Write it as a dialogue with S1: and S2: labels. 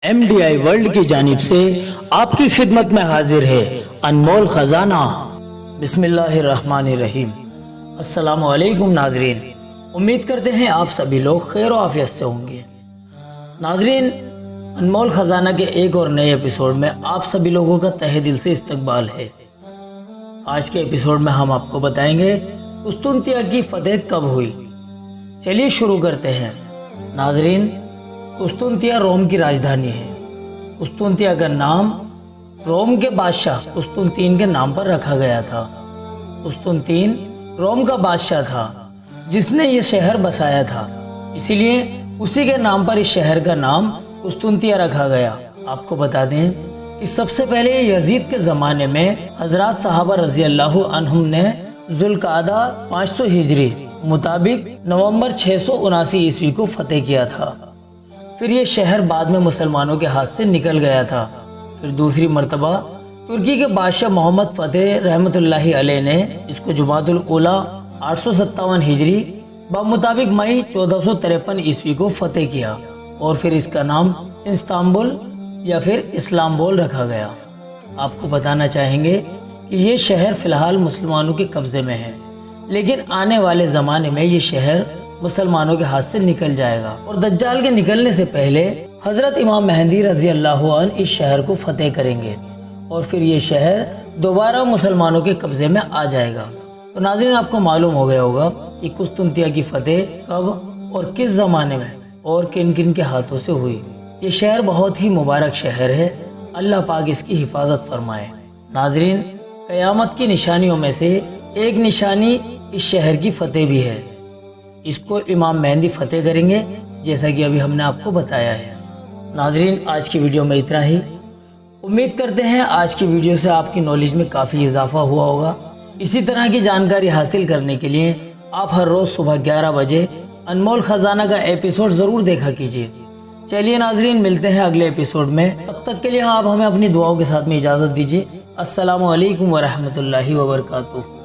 S1: MDI world की जानिब से आपकी खिदमत में हाजिर है अनमोल खजाना। बिस्मिल्लाहिर्रहमानिर्रहीम। अस्सलामु अलैकुम नाजरीन, उम्मीद करते हैं आप सभी लोग खैर और आफियत से होंगे। नाजरीन, अनमोल खजाना के एक और नए एपिसोड में आप सभी लोगों का तहे दिल से इस्तकबाल है। आज के एपिसोड में हम आपको बताएंगे कुस्तुनतिया की फतेह कब हुई। चलिए शुरू करते हैं। नाजरीन, कुस्तुनतिया रोम की राजधानी है। कुस्तुनतिया का नाम रोम के बादशाह कुस्तुनतीन के नाम पर रखा गया था। कुस्तुनतीन रोम का बादशाह था जिसने ये शहर बसाया था, इसीलिए उसी के नाम पर इस शहर का नाम कुस्तुनतिया रखा गया। आपको बता दें कि सबसे पहले यजीद के ज़माने में हजरत सहाबा रजी अल्लाह अन्हुम ने जुल्कादा 500 हिजरी मुताबिक नवंबर 679 ईस्वी को फतेह किया था। फिर ये शहर बाद में मुसलमानों के हाथ से निकल गया था। फिर दूसरी मर्तबा तुर्की के बादशाह मोहम्मद फतेह रहमतुल्लाहि अलैह ने इसको जुमादुल उला 857 हिजरी मुताबिक मई 1453 ईस्वी को फतेह किया और फिर इसका नाम इस्तांबुल या फिर इस्लाम्बुल रखा गया। आपको बताना चाहेंगे कि ये शहर फ़िलहाल मुसलमानों के कब्ज़े में है, लेकिन आने वाले ज़माने में ये शहर मुसलमानों के हाथ से निकल जाएगा और दज्जाल के निकलने से पहले हज़रत इमाम मेहदी रज़ी अल्लाहु अन्हु इस शहर को फतेह करेंगे और फिर ये शहर दोबारा मुसलमानों के कब्ज़े में आ जाएगा। तो नाज़रीन, आपको मालूम हो गया होगा कि कुस्तुनतिया की फतेह कब और किस ज़माने में और किन किन के हाथों से हुई। ये शहर बहुत ही मुबारक शहर है, अल्लाह पाक इसकी हिफाजत फरमाए। नाज़रीन, क़यामत की निशानियों में से एक निशानी इस शहर की फतेह भी है। इसको इमाम मेहदी फतेह करेंगे, जैसा कि अभी हमने आपको बताया है। नाज़रीन, आज की वीडियो में इतना ही। उम्मीद करते हैं आज की वीडियो से आपकी नॉलेज में काफ़ी इजाफा हुआ होगा। इसी तरह की जानकारी हासिल करने के लिए आप हर रोज़ सुबह 11 बजे अनमोल खजाना का एपिसोड ज़रूर देखा कीजिए। चलिए नाज़रीन, मिलते हैं अगले एपिसोड में। तब तक के लिए आप हमें अपनी दुआओं के साथ में इजाज़त दीजिए। अस्सलामु अलैकुम व रहमतुल्लाहि व बरकातुहू।